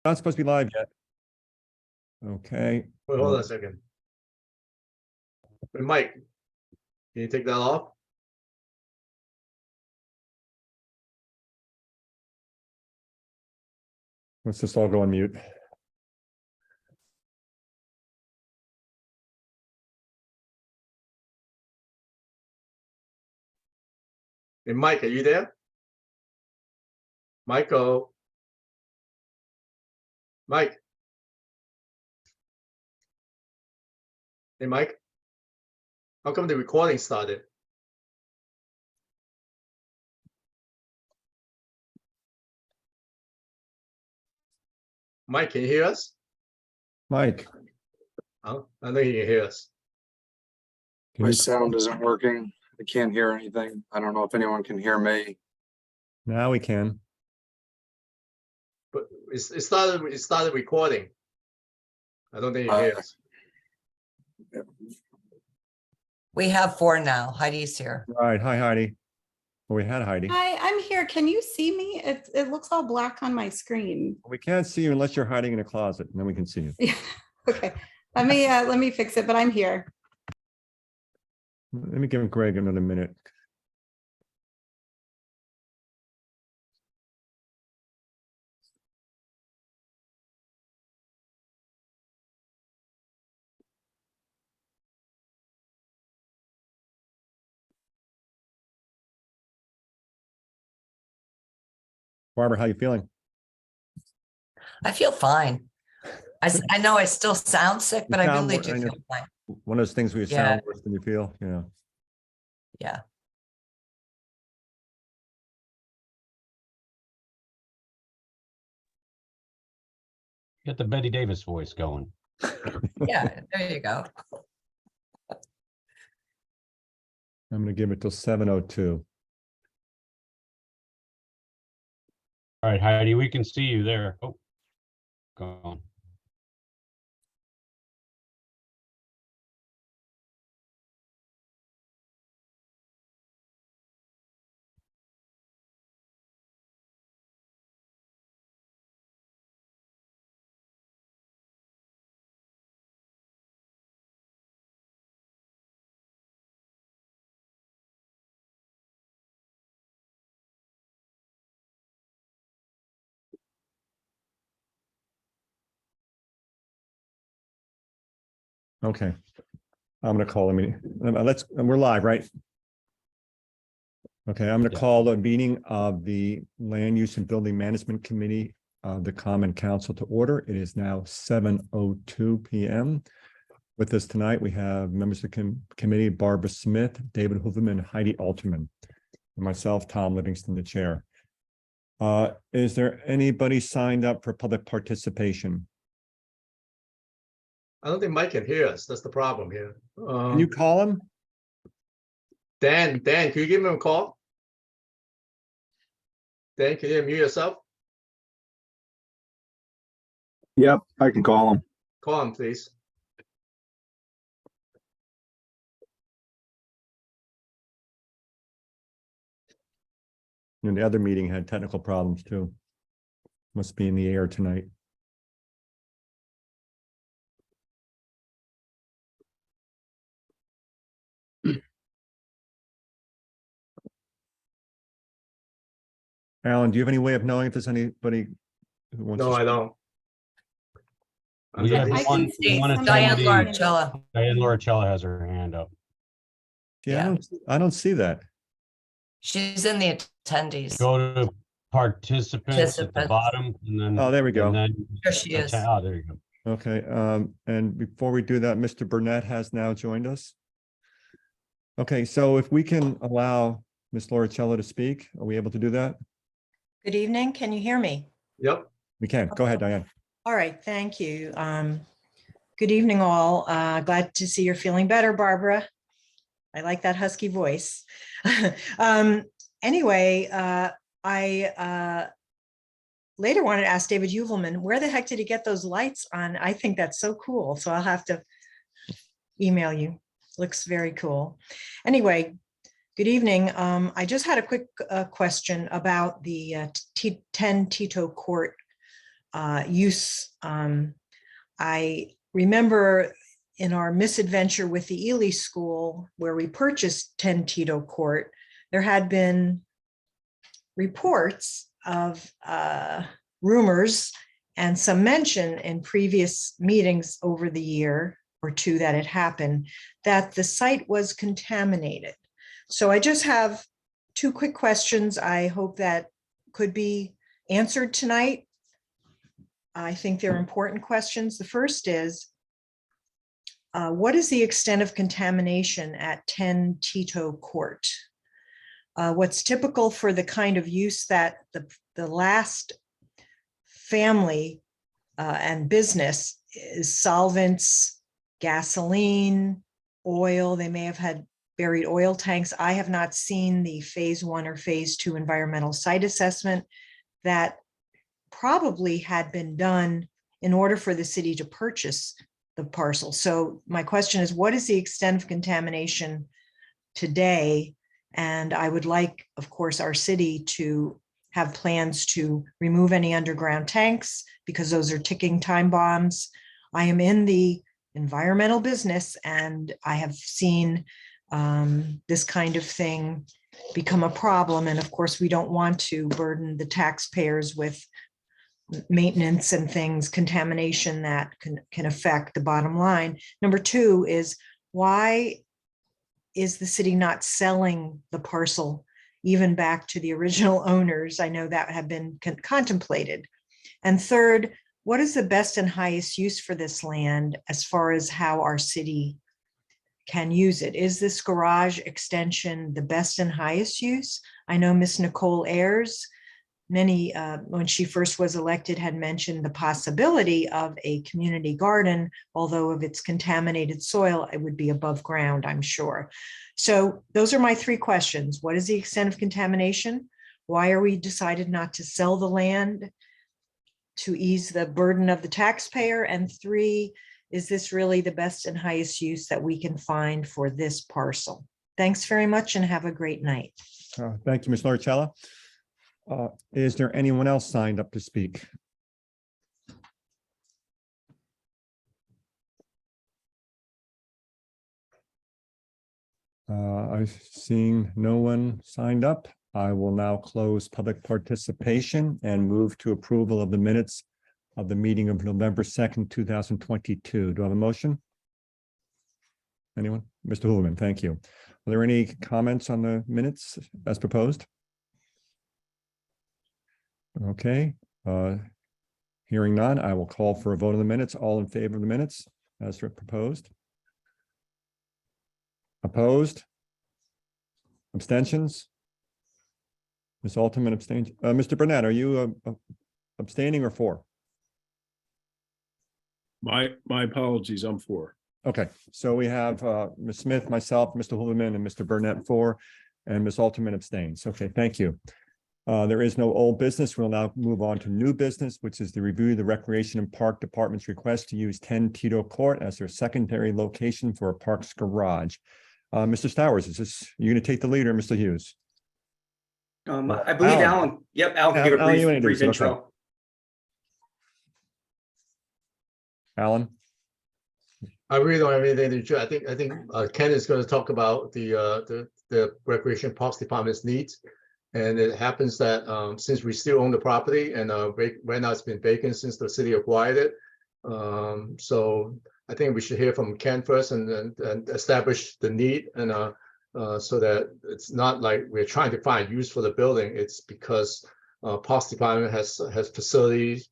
Not supposed to be live yet. Okay. Wait, hold on a second. Wait, Mike, can you take that off? Let's just all go on mute. Hey, Mike, are you there? Michael. Mike. Hey, Mike. How come the recording started? Mike, can you hear us? Mike, Oh, I know you can hear us. can My you- sound isn't working. I can't hear anything. I don't know if anyone can hear me. now we can. But it started recording. I don't think you hear us. We have 4 now. Heidi's here. All right. Hi, Heidi. Well, we had Heidi. Hi, I'm here. Can you see me? It looks all black on my screen. We can't see you unless you're hiding in a closet, and then we can see you. Okay, let me fix it, but I'm here. Let me give Greg another minute. Barbara, how you feeling? I feel fine. I know I still sound sick, but I sound really more- do I know. feel fine. One of those things where you Yeah. sound worse than you feel. Yeah. Yeah. Get the Betty Davis voice going. Yeah, there you go. I'm gonna give it till 7:02. All right, Heidi, we can see you there. Oh, gone. Okay. I'm gonna call a meeting. We're live, right? Okay, I'm gonna Yeah. call the meeting of the Land Use and Building Management Committee of the Common Council to order. It is now 7:02 PM. With us tonight, we have members of the committee, Barbara Smith, David Hooverman, Heidi Alterman, and myself, Tom Livingston, the chair. Is there anybody signed up for public participation? I don't think Mike can hear us. That's the problem here. Can you call him? Dan, can you give him a call? Dan, can you mute yourself? Yep, I can call him. Call him, please. And the other meeting had technical problems too. Must be in the air tonight. Alan, do you have any way of knowing if there's anybody who wants? No, to I don't. We have I one, can see one some- Diane attendee. Larchella. Diane Larchella has her hand up. Yeah, I don't see that. She's in the attendees. Go to participants at the Participants. bottom and then. Oh, there we go. and then There she is. Oh, there you go. Okay, and before we do that, Mr. Burnett has now joined us. Okay, so if we can allow Ms. Lauricella to speak, are we able to do that? Good evening. Can you hear me? Yep. We can. Go ahead, Diane. All right, thank you. Good evening, all. Glad to see you're feeling better, Barbara. I like that husky voice. Anyway, I later wanted to ask David Uvelman, where the heck did he get those lights on? I think that's so cool. So I'll have to email you. Looks very cool. Anyway, good evening. I just had a quick question about the 10 Tito Court use. I remember in our misadventure with the Ely School, where we purchased 10 Tito Court, there had been reports of rumors and some mention in previous meetings over the year or two that had happened, that the site was contaminated. So I just have two quick questions I hope that could be answered tonight. I think they're important questions. The first is, what is the extent of contamination at 10 Tito Court? What's typical for the kind of use that the last family and business is solvents, gasoline, oil. They may have had buried oil tanks. I have not seen the phase 1 or phase 2 environmental site assessment that probably had been done in order for the city to purchase the parcel. So my question is, what is the extent of contamination today? And I would like, of course, our city to have plans to remove any underground tanks, because those are ticking time bombs. I am in the environmental business, and I have seen this kind of thing become a problem. And of course, we don't want to burden the taxpayers with maintenance and things, contamination that can affect the bottom line. Number two is, why is the city not selling the parcel even back to the original owners? I know that had been contemplated. And third, what is the best and highest use for this land as far as how our city can use it? Is this garage extension the best and highest use? I know Miss Nicole Ayers, when she first was elected, had mentioned the possibility of a community garden, although if it's contaminated soil, it would be above ground, I'm sure. So those are my three questions. What is the extent of contamination? Why are we decided not to sell the land to ease the burden of the taxpayer? And three, is this really the best and highest use that we can find for this parcel? Thanks very much and have a great night. Thank you, Ms. Lauricella. Is there anyone else signed up to speak? I'm seeing no one signed up. I will now close public participation and move to approval of the minutes of the meeting of November 2nd, 2022. Do I have a motion? Anyone? Mr. Hooverman, thank you. Are there any comments on the minutes as proposed? Okay, hearing none, I will call for a vote on the minutes. All in favor of the minutes as proposed? Opposed? Abstentions? Ms. Altman abstains. Mr. Burnett, are you abstaining or for? My apologies, I'm for. Okay, so we have Ms. Smith, myself, Mr. Hooverman, and Mr. Burnett for, and Ms. Altman abstains. Okay, thank you. There is no old business. We'll now move on to new business, which is the review of the Recreation and Park Department's request to use 10 Tito Court as their secondary location for a Parks garage. Mr. Stowers, you going to take the lead, or Mr. Hughes? I believe Alan. Yep, Alan can give Alan, you a wanna do brief this, intro. okay. Alan? I really don't have anything to do. I think Ken is going to talk about the Recreation Parks Department's needs. And it happens that since we still own the property and right now it's been vacant since the city acquired it. So I think we should hear from Ken first and establish the need, and so that it's not like we're trying to find use for the building. It's because Parks Department has facilities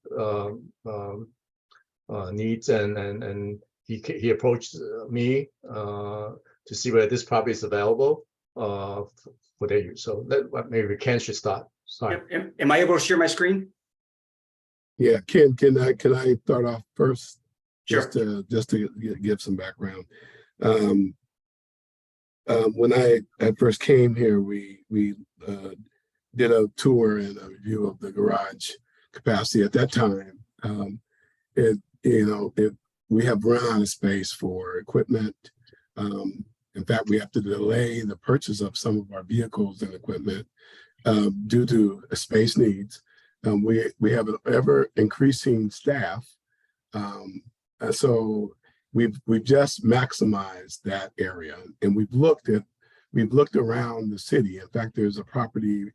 needs, and he approached me to see whether this property is available for their use. So maybe Ken should start. Sorry. Yep. Am I able to share my screen? Yeah, Ken, can I start off first? Sure. Just to give some background. When I first came here, we did a tour and a review of the garage capacity. At that time, we have run out of space for equipment. In fact, we have to delay the purchase of some of our vehicles and equipment due to space needs. We have an ever increasing staff. So we've just maximized that area, and we've looked around the city. In fact, there's a property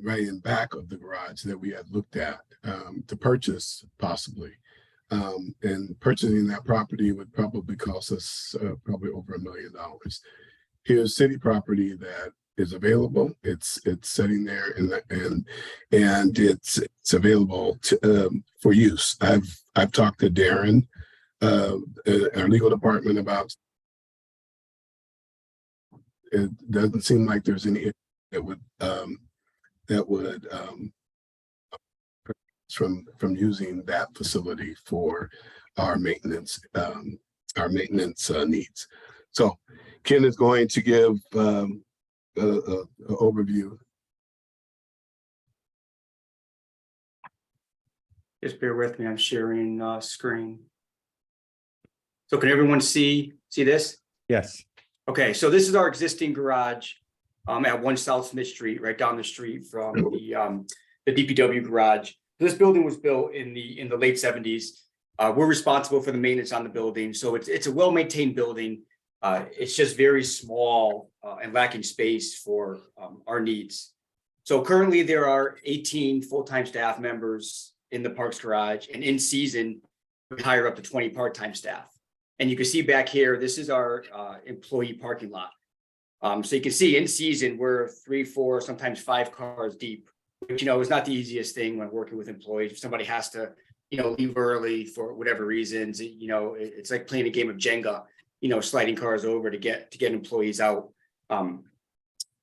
right in back of the garage that we had looked at to purchase possibly. And purchasing that property would probably cost us probably over $1 million. Here's city property that is available. It's sitting there and it's available for use. I've talked to Darren, our legal department, about. It doesn't seem like there's any that would from using that facility for our maintenance needs. So Ken is going to give an overview. Just bear with me, I'm sharing screen. So can everyone see this? Yes. Okay, so this is our existing garage at 1 South Smith Street, right down the street from the DPW garage. This building was built in the late 70s. We're responsible for the maintenance on the building, so it's a well-maintained building. It's just very small and lacking space for our needs. So currently there are 18 full-time staff members in the Parks garage, and in season we hire up to 20 part-time staff. And you can see back here, this is our employee parking lot. So you can see in season, we're 3, 4, sometimes 5 cars deep, which, is not the easiest thing when working with employees. If somebody has to, leave early for whatever reasons, it's like playing a game of Jenga, sliding cars over to get employees out.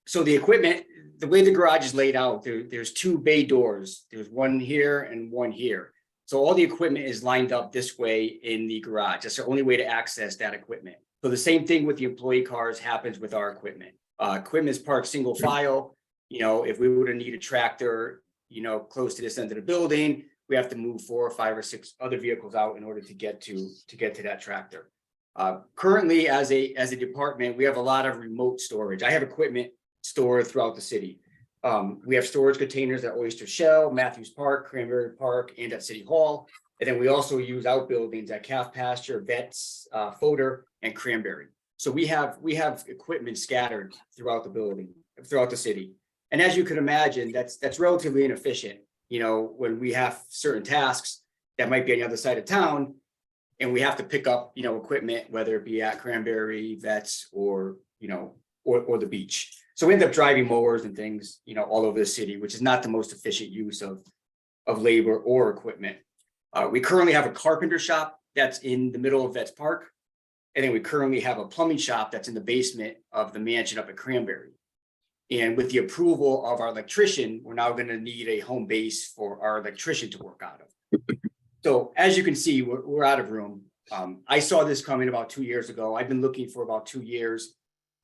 So the equipment, the way the garage is laid out, there's 2 bay doors. There's one here and one here. So all the equipment is lined up this way in the garage. That's the only way to access that equipment. So the same thing with the employee cars happens with our equipment. Equipment is parked single file. If we were to need a tractor, close to this end of the building, we have to move 4 or 5 or 6 other vehicles out in order to get to that tractor. Currently, as a department, we have a lot of remote storage. I have equipment stored throughout the city. We have storage containers at Oyster Shell, Matthews Park, Cranberry Park, and at City Hall. And then we also use outbuildings at Calf Pasture, Vets, Fodor, and Cranberry. So we have equipment scattered throughout the building, throughout the city. And as you can imagine, that's relatively inefficient. When we have certain tasks that might be on the other side of town, and we have to pick up, equipment, whether it be at Cranberry, Vets, or the beach. So we end up driving mowers and things, all over the city, which is not the most efficient use of labor or equipment. We currently have a carpenter shop that's in the middle of Vets Park. And then we currently have a plumbing shop that's in the basement of the mansion up at Cranberry. And with the approval of our electrician, we're now going to need a home base for our electrician to work out of. So as you can see, we're out of room. I saw this coming about 2 years ago. I've been looking for about 2 years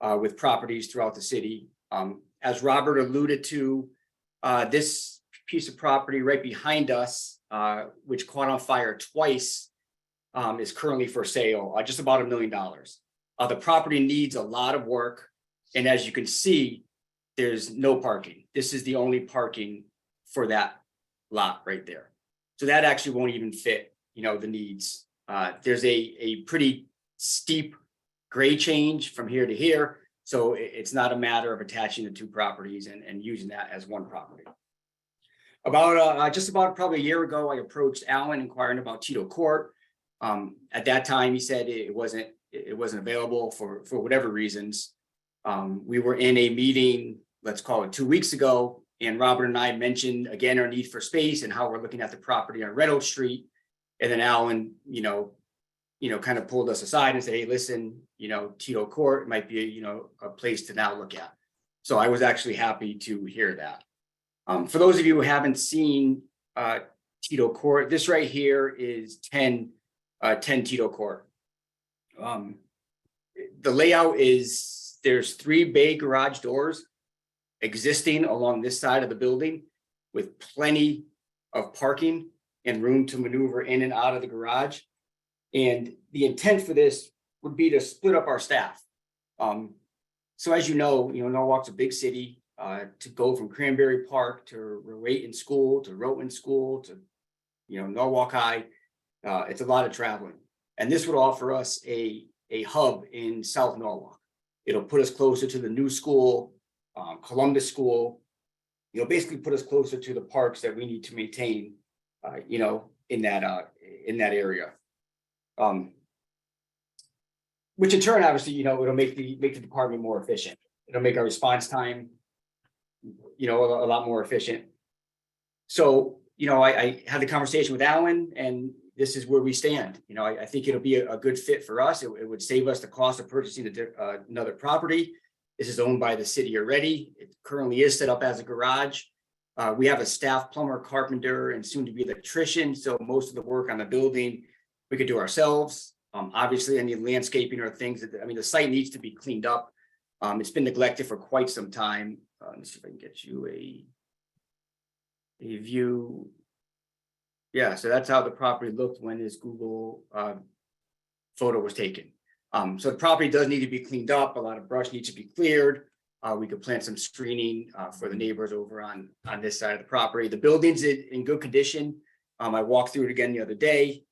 with properties throughout the city. As Robert alluded to, this piece of property right behind us, which caught on fire twice, is currently for sale, just about $1 million. The property needs a lot of work. And as you can see, there's no parking. This is the only parking for that lot right there. So that actually won't even fit, the needs. There's a pretty steep grade change from here to here. So it's not a matter of attaching the 2 properties and using that as one property. Just about probably a year ago, I approached Alan inquiring about Tito Court. At that time, he said it wasn't available for whatever reasons. We were in a meeting, let's call it 2 weeks ago, and Robert and I mentioned again our need for space and how we're looking at the property on Red Oak Street. And then Alan, kind of pulled us aside and said, "Hey, listen, Tito Court might be, a place to now look at." So I was actually happy to hear that. For those of you who haven't seen Tito Court, this right here is 10 Tito Court. The layout is there's 3 bay garage doors existing along this side of the building with plenty of parking and room to maneuver in and out of the garage. And the intent for this would be to split up our staff. So as Norwalk's a big city. to go from Cranberry Park to Rowayton School, to Rowton School, to, Norwalk High. It's a lot of traveling. And this would offer us a hub in South Norwalk. It'll put us closer to the new school, Columbus School, basically put us closer to the parks that we need to maintain, in that area. Which in turn, obviously, it'll make the department more efficient. It'll make our response time, a lot more efficient. So, I had the conversation with Alan, and this is where we stand. I think it'll be a good fit for us. It would save us the cost of purchasing another property. This is owned by the city already. It currently is set up as a garage. We have a staff plumber, carpenter, and soon to be electrician. So most of the work on the building, we could do ourselves. Obviously, any landscaping or things the site needs to be cleaned up. It's been neglected for quite some time. Let's see if I can get you a view. Yeah, so that's how the property looked when this Google photo was taken. So the property does need to be cleaned up. A lot of brush needs to be cleared. We could plant some screening for the neighbors over on this side of the property. The building's in good condition. I walked through it again the other day.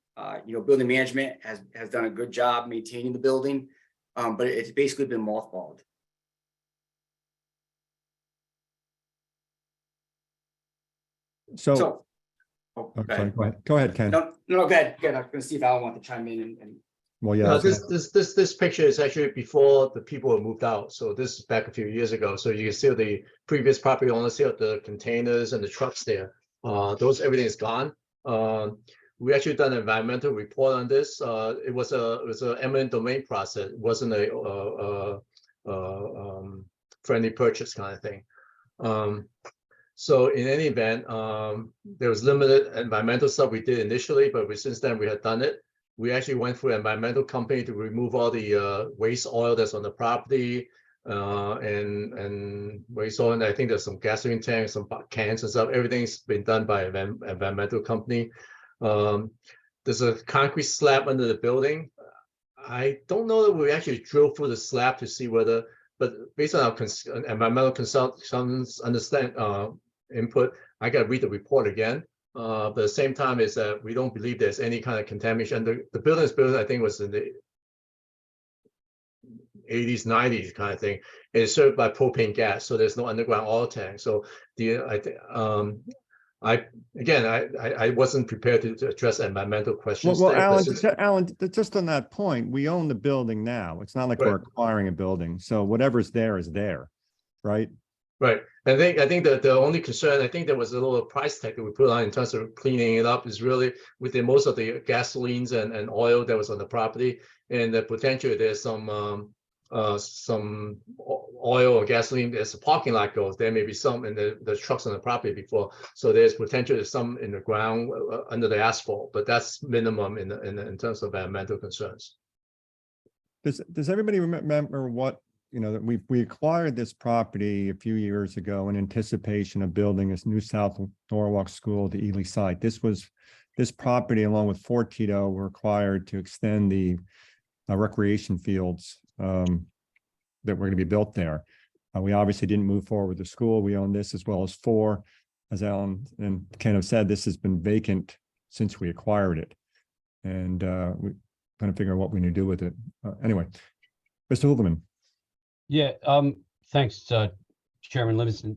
Building management has done a good job maintaining the building, but it's basically been mothballed. So, Oh, oh, go sorry, ahead. go ahead, Ken. No, go ahead. I was gonna see if Alan wanted to chime in and Well, yeah. This picture is actually before the people were moved out. So this is back a few years ago. So you can see the previous property owners here, the containers and the trucks there. Everything is gone. We actually done an environmental report on this. It was an eminent domain process. It wasn't a friendly purchase kind of thing. So in any event, there was limited environmental stuff we did initially, but since then we had done it. We actually went through an environmental company to remove all the waste oil that's on the property and waste oil. And I think there's some gasoline tanks, some cans and stuff. Everything's been done by an environmental company. There's a concrete slab under the building. I don't know that we actually drilled through the slab to see whether, but based on our environmental consultants input, I got to read the report again. But at the same time is that we don't believe there's any kind of contamination. The building is built, I think, was in the 80s, 90s kind of thing. It's served by propane gas, so there's no underground oil tank. So I wasn't prepared to address environmental questions. Well, there, Alan, but Alan, just on that point, we own the building now. It's not like we're Right. acquiring a building. So whatever's there is there, right? Right. I think that the only concern, I think there was a little price tag that we put on in terms of cleaning it up is really within most of the gasolines and oil that was on the property. And the potential there's some oil or gasoline as the parking lot goes, there may be some in the trucks on the property before. So there's potential there's some in the ground under the asphalt, but that's minimum in terms of environmental concerns. Does everybody remember what, that we acquired this property a few years ago in anticipation of building this new South Norwalk School at the Ely site. This property, along with Fort Tito, were required to extend the recreation fields that were going to be built there. We obviously didn't move forward with the school. We own this as well as 4. As Alan and Ken have said, this has been vacant since we acquired it. And we're trying to figure out what we need to do with it. Anyway, Mr. Hooverman. Yeah, thanks, Chairman Livingston.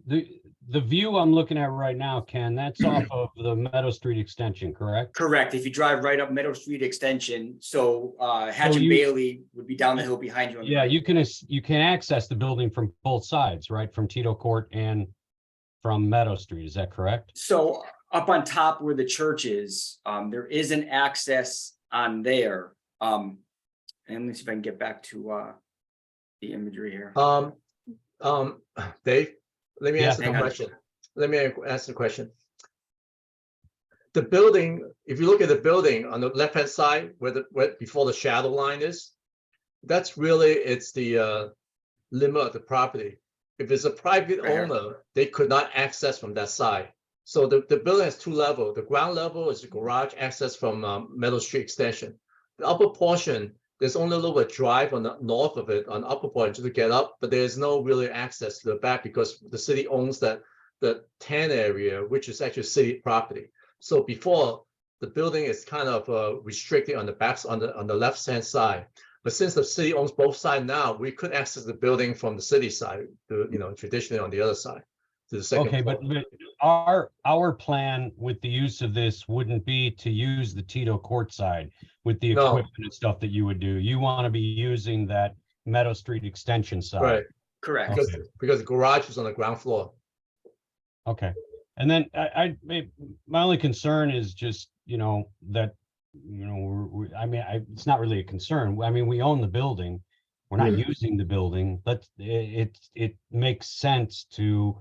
The view I'm looking at right now, Ken, that's off of the Meadow Street extension, correct? correct. If you drive right up Meadow Street Extension, so Hatch and you- Bailey would be down the hill behind you. On the Yeah, right. you can access the building from both sides, right? From Tito Court and from Meadow Street. Is that correct? So up on top where the church is, there is an access on there. And let me see if I can get back to the imagery here. Dave, let me Yeah, ask the hang on. question. Let me ask the question. The building, if you look at the building on the left-hand side where before the shadow line is, it's the limit of the property. If it's a private Right here. owner, they could not access from that side. So the building has 2 levels. The ground level is the garage access from Meadow Street Extension. The upper portion there's only a little bit drive on the north of it, on upper part to get up, but there's no really access to the back because the city owns the 10 area, which is actually city property. So before, the building is kind of restricted on the backs on the left hand side. But since the city owns both sides now, we could access the building from the city side, traditionally on the other side to the second Okay, floor. but our plan with the use of this wouldn't be to use the Tito court side with the No. equipment and stuff that you would do. You want to be using that Meadow Street extension side. Right, Correct. because the garage is on the ground floor. Okay, and then my only concern is just, that, it's not really a concern. I mean, we own the building. We're not using the building, but it makes sense to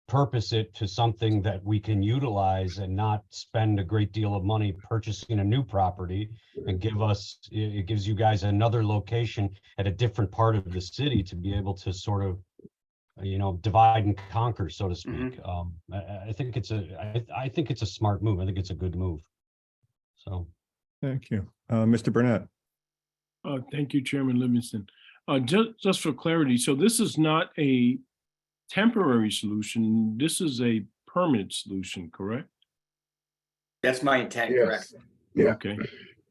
purpose it to something that we can utilize and not spend a great deal of money purchasing a new property and it gives you guys another location at a different part of the city to be able to sort of, divide and conquer, so to speak. I think it's a smart move. I think it's a good move. So. Thank you. Mr. Burnett. Thank you, Chairman Livingston. Just for clarity, so this is not a temporary solution. This is a permanent solution, correct? That's my intent, Yes. correct? Yeah. Okay.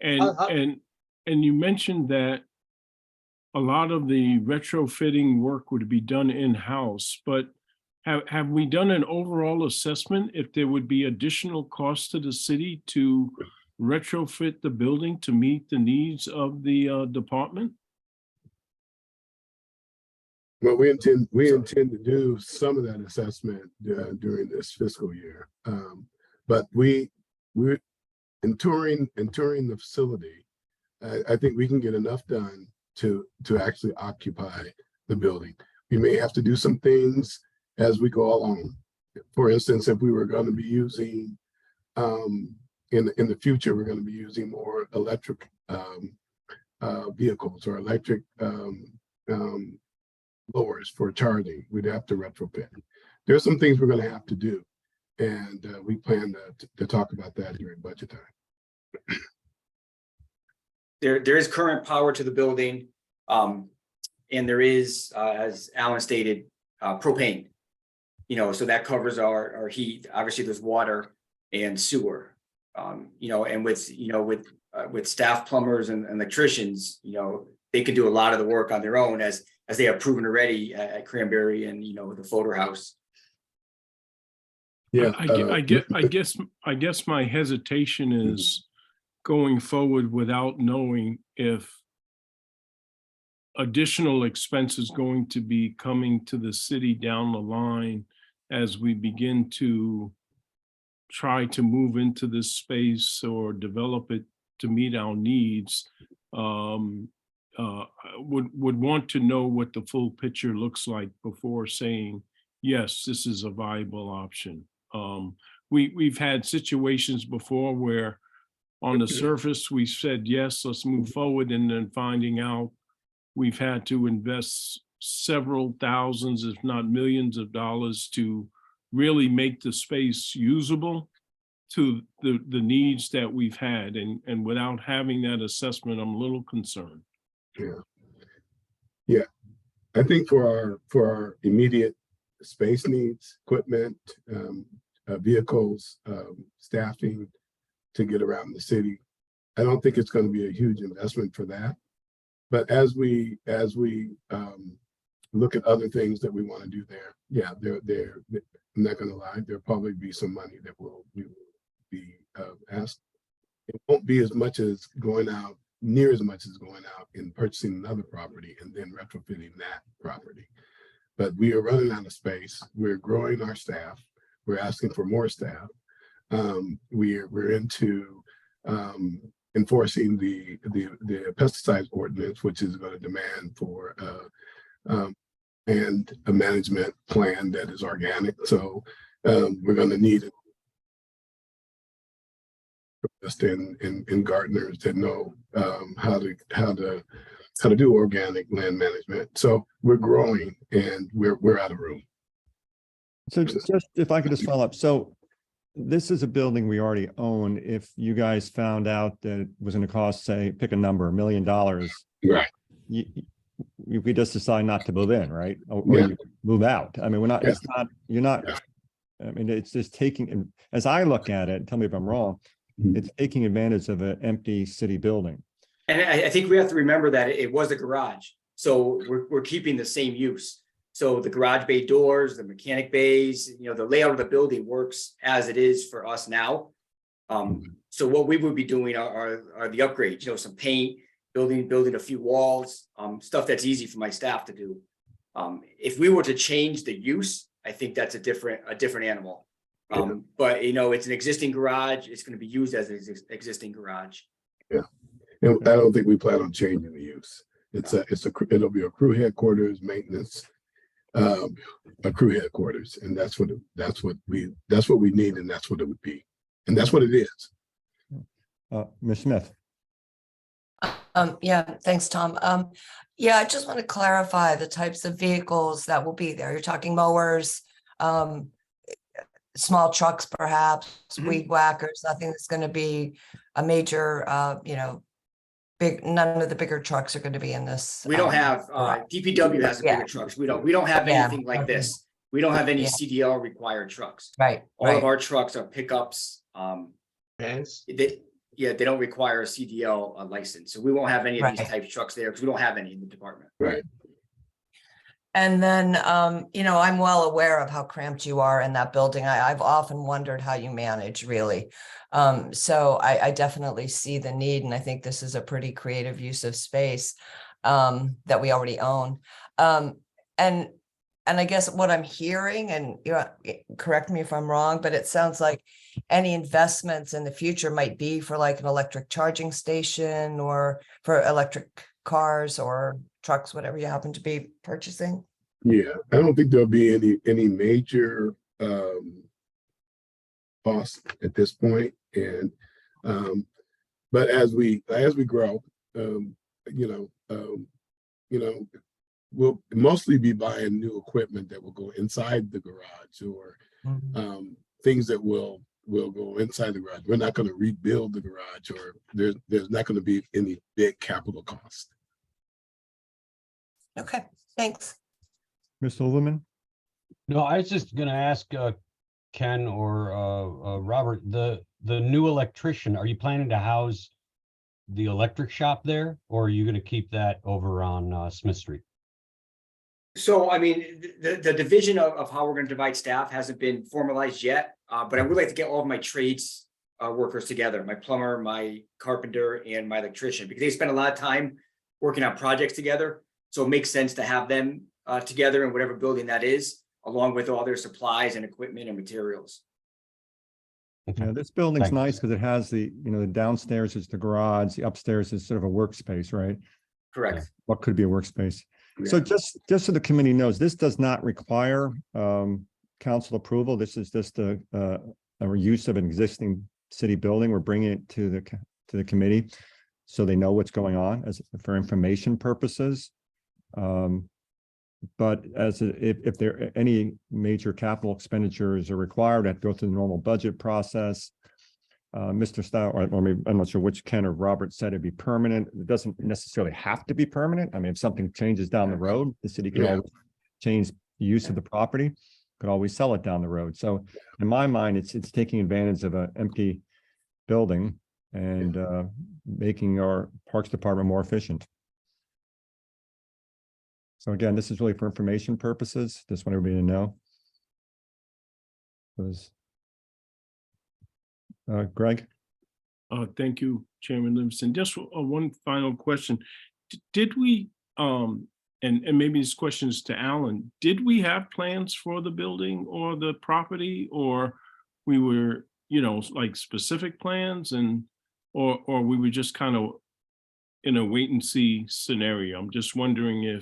And you mentioned that a lot of the retrofitting work would be done in-house, but have we done an overall assessment if there would be additional costs to the city to retrofit the building to meet the needs of the department? Well, we intend to do some of that assessment during this fiscal year. But we're in touring the facility. I think we can get enough done to actually occupy the building. We may have to do some things as we go along. For instance, if we were going to be using in the future, we're going to be using more electric vehicles or electric lowers for charging. We'd have to retrofit. There's some things we're going to have to do, and we plan to talk about that during budget time. There is current power to the building, and there is, as Alan stated, propane. So that covers our heat. Obviously, there's water and sewer. And with staff plumbers and electricians, they can do a lot of the work on their own as they have proven already at Cranberry and the Fodor House. Yeah, I guess my hesitation is going forward without knowing if additional expenses going to be coming to the city down the line as we begin to try to move into this space or develop it to meet our needs. Would want to know what the full picture looks like before saying, yes, this is a viable option. We've had situations before where on the surface, we said, yes, let's move forward. And then finding out we've had to invest several thousands, if not millions of dollars to really make the space usable to the needs that we've had. And without having that assessment, I'm a little concerned. Yeah. I think for our immediate space needs, equipment, vehicles, staffing to get around the city, I don't think it's going to be a huge investment for that. But as we look at other things that we want to do there, yeah, I'm not going to lie, there'll probably be some money that we will be asked. It won't be near as much as going out and purchasing another property and then retrofitting that property. But we are running out of space. We're growing our staff. We're asking for more staff. We're into enforcing the pesticides ordinance, which is going to demand for and a management plan that is organic. So we're going to need just in gardeners that know how to do organic land management. So we're growing and we're out of room. So just if I could just follow up. So this is a building we already own. If you guys found out that it was gonna cost, say, pick a number, $1 million, Right. you could just decide not to move in, right? Or Yeah. you move out. I mean, we're not, Yeah. it's not, you're not, Yeah. I mean, it's just taking, and as I look at it, tell me if I'm wrong, Mhm. it's taking advantage of an empty city building. And I think we have to remember that it was a garage, so we're keeping the same use. So the garage bay doors, the mechanic bays, you know, the layout of the building works as it is for us now. So what we would be doing are the upgrades, you know, some paint, building a few walls, stuff that's easy for my staff to do. If we were to change the use, I think that's a different animal. But you know, it's an existing garage, it's gonna be used as an existing garage. And I don't think we plan on changing the use. It'll be a crew headquarters, maintenance, a crew headquarters, and that's what we need, and that's what it would be, and that's what it is. Ms. Smith, Yeah, thanks, Tom. Yeah, I just want to clarify the types of vehicles that will be there. You're talking mowers, small trucks, perhaps, weed whackers, nothing that's going to be a major, none of the bigger trucks are going to be in this. We don't have, garage. DPW has the Yeah. bigger trucks. We don't have Yeah, anything like okay. this. We don't have any Yeah. CDL required trucks. Right, All of right. our trucks are pickups. Hands. They don't require a CDL license, so we won't have any of these Right. types of trucks there because we don't have any in the department. Right. And then, I'm well aware of how cramped you are in that building. I've often wondered how you manage, really. So I definitely see the need, and I think this is a pretty creative use of space that we already own. And I guess what I'm hearing, and correct me if I'm wrong, but it sounds like any investments in the future might be for like an electric charging station or for electric cars or trucks, whatever you happen to be purchasing. Yeah, I don't think there'll be any major costs at this point, and but as we grow, we'll mostly be buying new equipment that will go inside the garage, or things that will go inside the garage. We're not going to rebuild the garage, or there's not going to be any big capital cost. Okay, thanks. Mr. Overman? No, I was just gonna ask Ken or Robert, the new electrician, are you planning to house the electric shop there, or are you gonna keep that over on Smith Street? So, I mean, the division of how we're going to divide staff hasn't been formalized yet, but I would like to get all of my trades workers together, my plumber, my carpenter, and my electrician, because they spend a lot of time working on projects together. So it makes sense to have them together in whatever building that is, along with all their supplies and equipment and materials. Yeah, this building's Thanks. nice because it has the downstairs is the garage, the upstairs is sort of a workspace, right? Correct. What could be a workspace? So just so the committee knows, this does not require council approval. This is just a use of an existing city building. We're bringing it to the committee so they know what's going on for information purposes. But if there are any major capital expenditures are required, that go through the normal budget process. Mr. Stowe, or maybe, I'm not sure which Ken or Robert said it'd be permanent. It doesn't necessarily have to be permanent. I mean, if something changes down the road, the city can Yeah. always change the use of the property, could always sell it down the road. So in my mind, it's taking advantage of an empty building and making our Parks Department more efficient. So again, this is really for information purposes. Just want everybody to know. Greg? Thank you, Chairman Livingston. Just one final question. Did we, and maybe this question is to Alan, did we have plans for the building or the property, or we were, like specific plans or we were just kind of in a wait and see scenario? I'm just wondering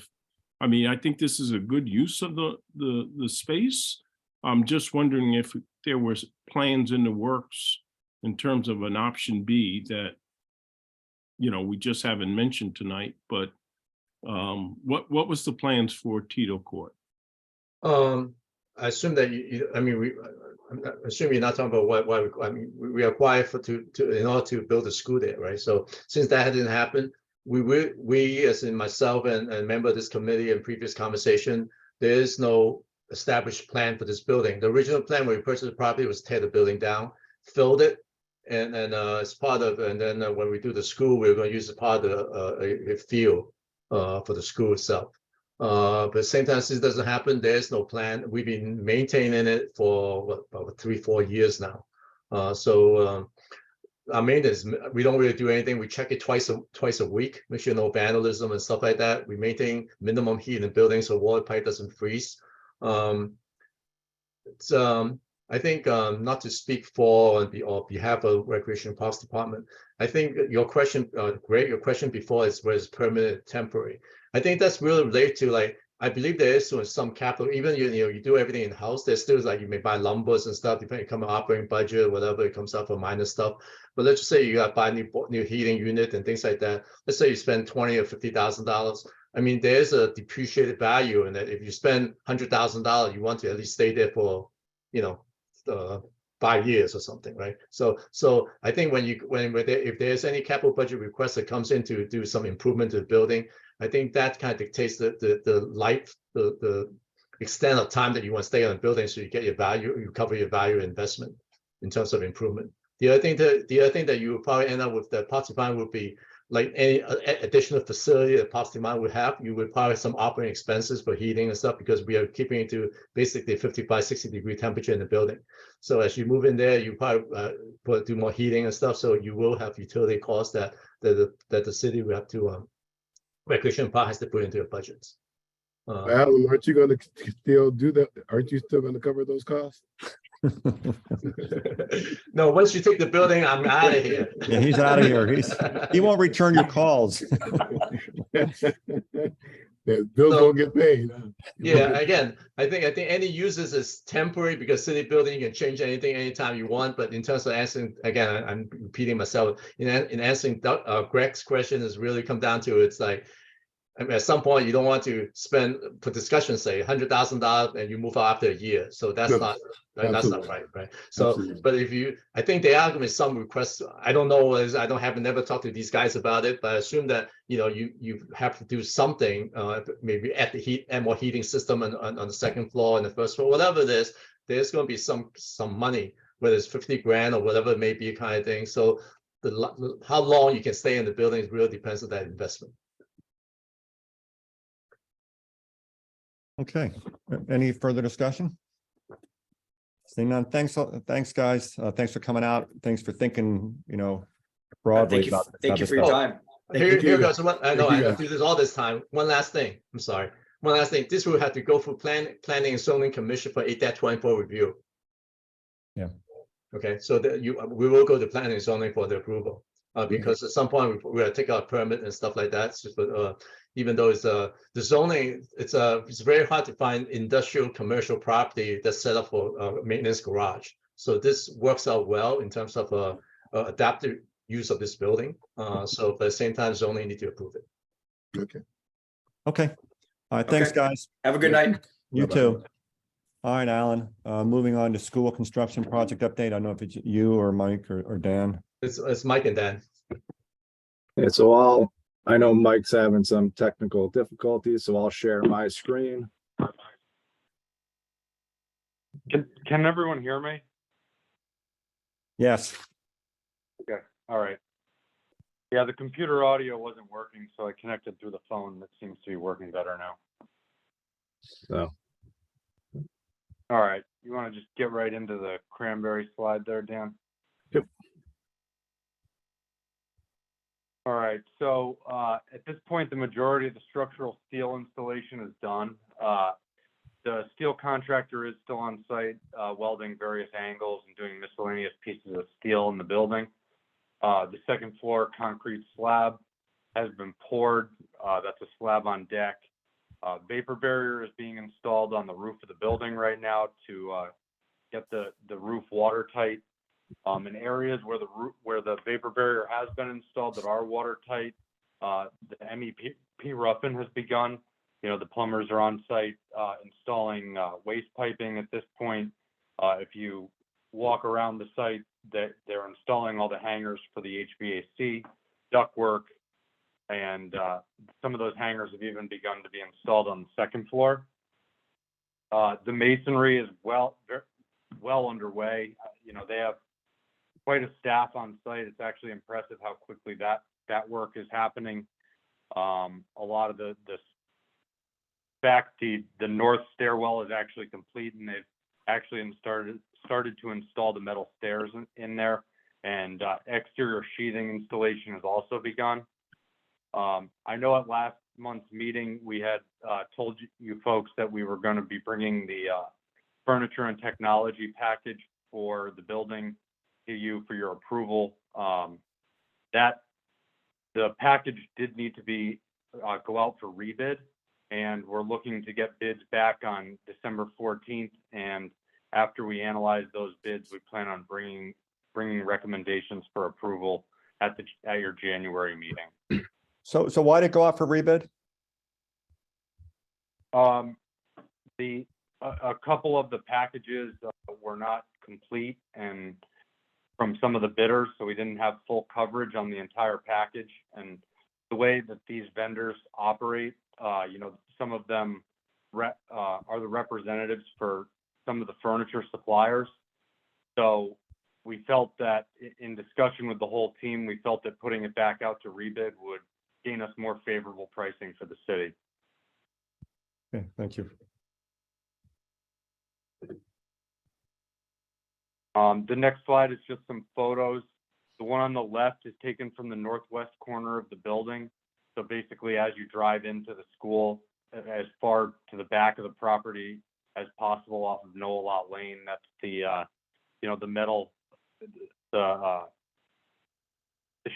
I think this is a good use of the space. I'm just wondering if there was plans in the works in terms of an option B that, we just haven't mentioned tonight, but what was the plans for Tito Court? I assume that I'm assuming you're not talking about I mean, we acquired in order to build a school there, right? So since that didn't happen, we as in myself and member of this committee and previous conversation, there is no established plan for this building. The original plan when we purchased the property was tear the building down, filled it, and as part of, and then when we do the school, we're going to use it part of a field for the school itself. But at the same time, since it doesn't happen, there's no plan. We've been maintaining it for what, about 3-4 years now. Our maintenance, we don't really do anything. We check it twice a week, make sure no vandalism and stuff like that. We maintain minimum heat in the building so water pipe doesn't freeze. I think not to speak for on behalf of Recreation and Parks Department. I think your question, great. Your question before is where is permanent, temporary. I think that's really related to like I believe there is some capital. Even you do everything in house. There's still like you may buy lumbers and stuff depending on operating budget, whatever it comes out for minor stuff. But let's just say you got to buy new heating unit and things like that. Let's say you spend $20,000 or $50,000. I mean, there's a depreciated value in that. If you spend $100,000, you want to at least stay there for 5 years or something, right? So I think if there's any capital budget request that comes in to do some improvement to the building, I think that kind of dictates the life, the extent of time that you want to stay on the building, so you get your value, you cover your value investment in terms of improvement. The other thing that you would probably end up with the Parks Department would be like any additional facility that Parks Department would have. You would probably have some operating expenses for heating and stuff because we are keeping it to basically 55, 60 degree temperature in the building. So as you move in there, you probably do more heating and stuff. So you will have utility costs that the city will have to Recreation Park has to put into their budgets. Alan, aren't you going to still do that? Aren't you still going to cover those costs? No, once you take the building, I'm out of here. Yeah, he's out of here. He won't return your calls. The bills don't get paid. Huh? Yeah, again, I think any uses is temporary because city building, you can change anything anytime you want. But in terms of answering, again, I'm repeating myself. In answering Greg's question, is really come down to it's like, I mean, at some point you don't want to spend for discussion, say $100,000 and you move out after a year. So that's not right. So, Absolutely. but I think there are going to be some requests. I don't know, never talked to these guys about it, but I assume that you have to do something, maybe add more heating system on the second floor and the first floor, whatever it is. There's going to be some money, whether it's 50 grand or whatever it may be, kind of thing. So how long you can stay in the building really depends on that investment. Okay, any further discussion? Seeing none, thanks, guys. Thanks for coming out. Thanks for thinking, broadly about Thank you this for your stuff. time. Here goes one. I know Thank you, I do this all this time. One last thing. I'm sorry. One last thing. This will have to go through planning and zoning commission for 8-24 review. Yeah. Okay, so we will go to planning and zoning for the approval. Because at some point we gotta take out a permit and stuff like that. So, even though it's the zoning, it's very hard to find industrial commercial property that's set up for maintenance garage. So this works out well in terms of adaptive use of this building. So at the same time, zoning need to approve it. Okay. All right, thanks, Okay. guys. Have a good night. You Bye-bye. too. All right, Alan, moving on to school construction project update. I don't know if it's you or Mike or Dan. It's Mike and Dan. Yeah, so I know Mike's having some technical difficulties, so I'll share my screen. Can everyone hear me? Yes. All right. Yeah, the computer audio wasn't working, so I connected through the phone. That seems to be working better now. So All right. You want to just get right into the cranberry slide there, Dan? Yep. All right. So at this point, the majority of the structural steel installation is done. The steel contractor is still on site, welding various angles and doing miscellaneous pieces of steel in the building. The second floor concrete slab has been poured. That's a slab on deck. Vapor barrier is being installed on the roof of the building right now to get the roof watertight. In areas where the vapor barrier has been installed that are watertight, the MEP roughing has begun. The plumbers are on site installing waste piping at this point. If you walk around the site, that they're installing all the hangers for the HVAC, ductwork, and some of those hangers have even begun to be installed on the second floor. The masonry is well underway. They have quite a staff on site. It's actually impressive how quickly that work is happening. A lot of the north stairwell is actually complete, and they've actually started to install the metal stairs in there, and exterior sheathing installation has also begun. I know at last month's meeting, we had told you folks that we were going to be bringing the furniture and technology package for the building to you for your approval. That the package did need to be go out for rebid, and we're looking to get bids back on December 14th. And after we analyze those bids, we plan on bringing recommendations for approval at your January meeting. So why did it go out for rebid? A couple of the packages were not complete and from some of the bidders, so we didn't have full coverage on the entire package. And the way that these vendors operate, some of them are the representatives for some of the furniture suppliers. So we felt that in discussion with the whole team, we felt that putting it back out to rebid would gain us more favorable pricing for the city. Okay, thank you. The next slide is just some photos. The one on the left is taken from the northwest corner of the building. So basically, as you drive into the school, as far to the back of the property as possible off of Noah Lot Lane, that's the metal, the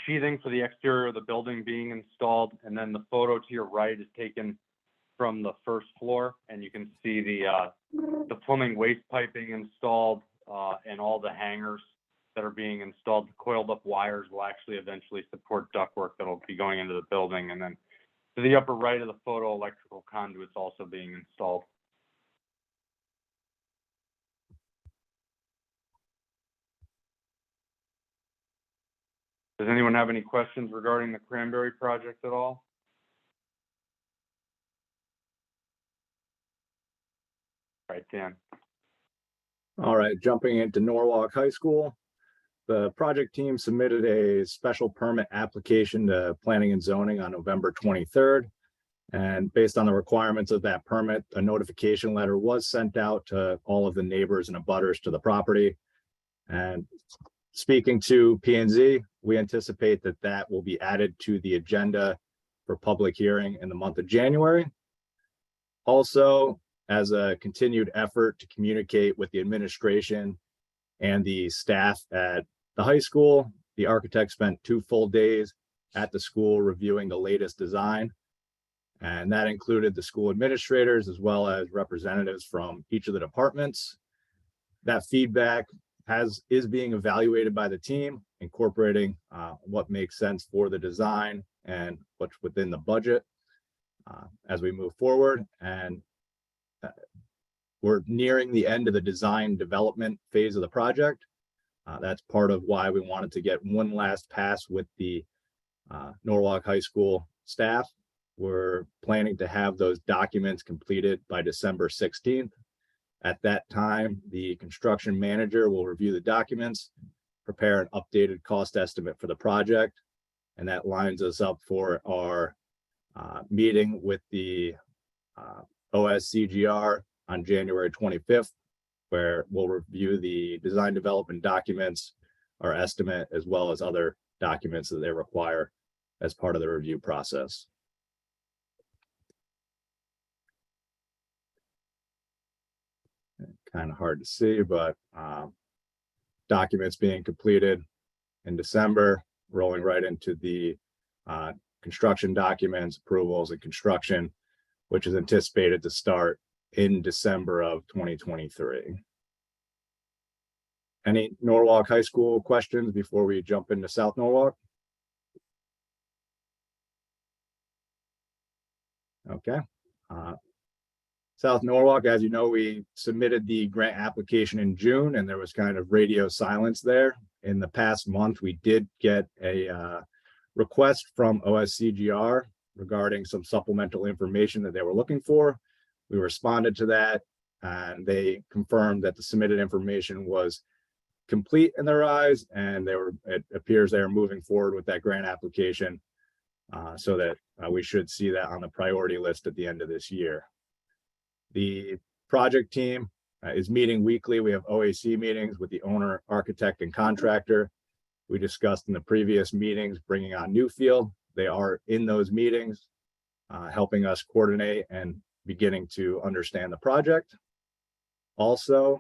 sheathing for the exterior of the building being installed. And then the photo to your right is taken from the first floor, and you can see the plumbing waste piping installed, and all the hangers that are being installed. The coiled up wires will actually eventually support ductwork that will be going into the building. And then to the upper right of the photo, electrical conduits also being installed. Does anyone have any questions regarding the Cranberry project at all? All right, Dan. All right, jumping into Norwalk High School. The project team submitted a special permit application to Planning and Zoning on November 23rd. And based on the requirements of that permit, a notification letter was sent out to all of the neighbors and abutters to the property. And speaking to P&Z, we anticipate that will be added to the agenda for public hearing in the month of January. Also, as a continued effort to communicate with the administration and the staff at the high school, the architect spent 2 full days at the school reviewing the latest design. And that included the school administrators as well as representatives from each of the departments. That feedback is being evaluated by the team, incorporating what makes sense for the design and what's within the budget as we move forward. And we're nearing the end of the design development phase of the project. That's part of why we wanted to get one last pass with the Norwalk High School staff. We're planning to have those documents completed by December 16th. At that time, the construction manager will review the documents, prepare an updated cost estimate for the project, and that lines us up for our meeting with the OSCGR on January 25th, where we'll review the design development documents, our estimate, as well as other documents that they require as part of the review process. Kind of hard to see, but documents being completed in December, rolling right into the construction documents, approvals, and construction, which is anticipated to start in December of 2023. Any Norwalk High School questions before we jump into South Norwalk? Okay. South Norwalk, as you know, we submitted the grant application in June and there was kind of radio silence there. In the past month, we did get a request from OSCGR regarding some supplemental information that they were looking for. We responded to that and they confirmed that the submitted information was complete in their eyes and it appears they are moving forward with that grant application so that we should see that on the priority list at the end of this year. The project team is meeting weekly. We have OAC meetings with the owner, architect, and contractor. We discussed in the previous meetings bringing on Newfield. They are in those meetings, helping us coordinate and beginning to understand the project. Also,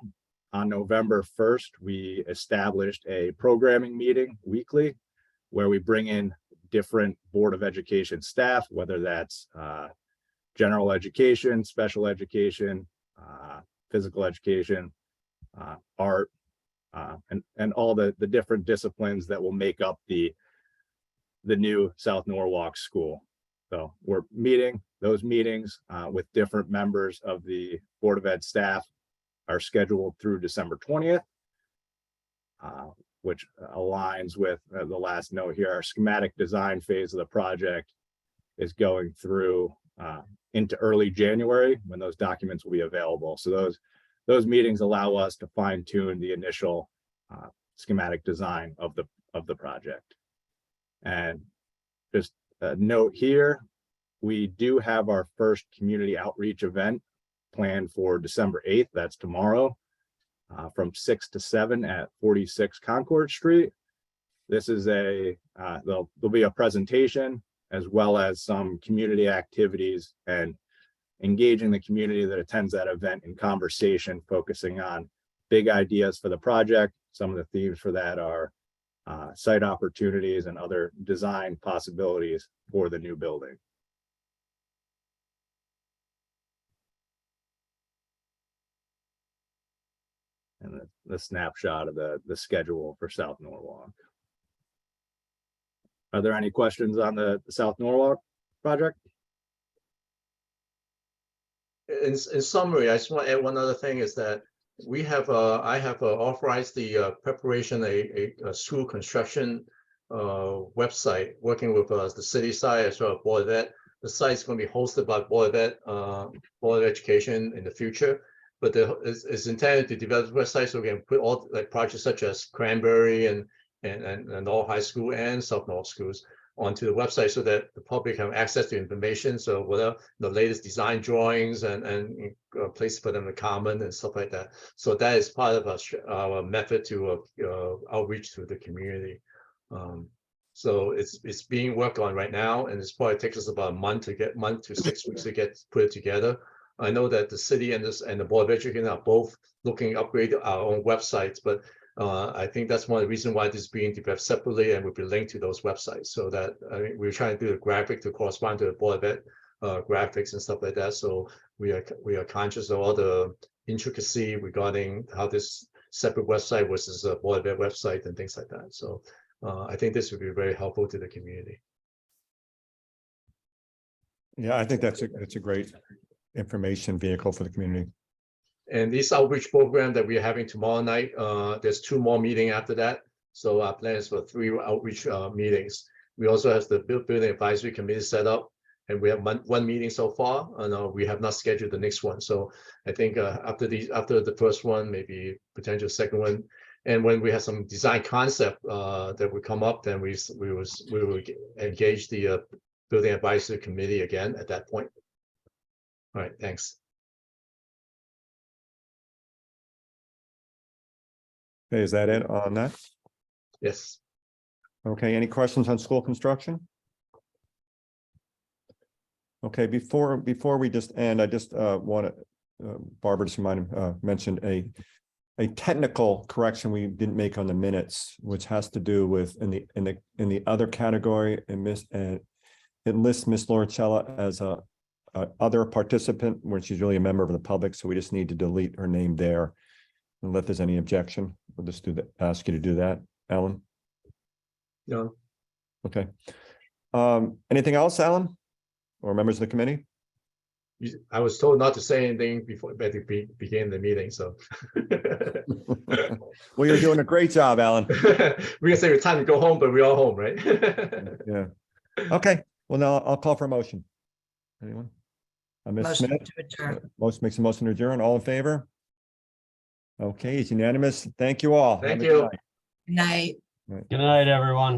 on November 1st, we established a programming meeting weekly where we bring in different Board of Education staff, whether that's general education, special education, physical education, art, and all the different disciplines that will make up the new South Norwalk School. So we're meeting those meetings with different members of the Board of Ed staff are scheduled through December 20th, which aligns with the last note here. Our schematic design phase of the project is going through into early January when those documents will be available. So those meetings allow us to fine tune the initial schematic design of the project. And just a note here, we do have our first community outreach event planned for December 8th. That's tomorrow from 6 to 7 at 46 Concord Street. This is there'll be a presentation as well as some community activities and engaging the community that attends that event in conversation, focusing on big ideas for the project. Some of the themes for that are site opportunities and other design possibilities for the new building. And the snapshot of the schedule for South Norwalk. Are there any questions on the South Norwalk project? In summary, I just want to add one other thing is that we have I have authorized the preparation a school construction website working with the city side as well as Board of Ed. The site is going to be hosted by Board of Ed, Board of Education in the future, but it's intended to develop a website so we can put all like projects such as Cranberry and all high school and South Norwalk schools onto the website so that the public have access to information. So whatever the latest design drawings and places for them to comment and stuff like that. So that is part of our method to outreach to the community. So it's being worked on right now, and it's probably takes us about a month to 6 weeks to put it together. I know that the city and the Board of Education are both looking to upgrade our own websites, but I think that's one of the reasons why this is being developed separately and will be linked to those websites. So that we're trying to do the graphic to correspond to the Board of Ed graphics and stuff like that. So we are conscious of all the intricacy regarding how this separate website versus a Board of Ed website and things like that. So I think this would be very helpful to the community. Yeah, I think that's a great information vehicle for the community. And this outreach program that we're having tomorrow night, there's 2 more meetings after that. So our plan is for 3 outreach meetings. We also have the building advisory committee set up, and we have one meeting so far, and we have not scheduled the next one. So I think after the first one, maybe potential second one, and when we have some design concept that will come up, then we will engage the building advisory committee again at that point. All right, thanks. Okay, is that it on that? Yes. Okay, any questions on school construction? Okay, before we just end, I just want to, Barbara just mentioned a technical correction we didn't make on the minutes, which has to do with in the other category, and it lists Miss Loricella as a other participant, when she's really a member of the public, so we just need to delete her name there. Unless there's any objection, we'll just ask you to do that, Alan. No. Okay. Anything else, Alan? Or members of the committee? I was told not to say anything before, but to begin the meeting, so. Well, you're doing a great job, Alan. We can say it's time to go home, but we're all home, right? Yeah. Okay, well, now I'll call for a motion. Anyone? Ms. Motion Smith, to adjourn. most makes a motion to adjourn. All in favor? Okay, it's unanimous. Thank you all. Have Thank a good you. night. Night. Good night, everyone.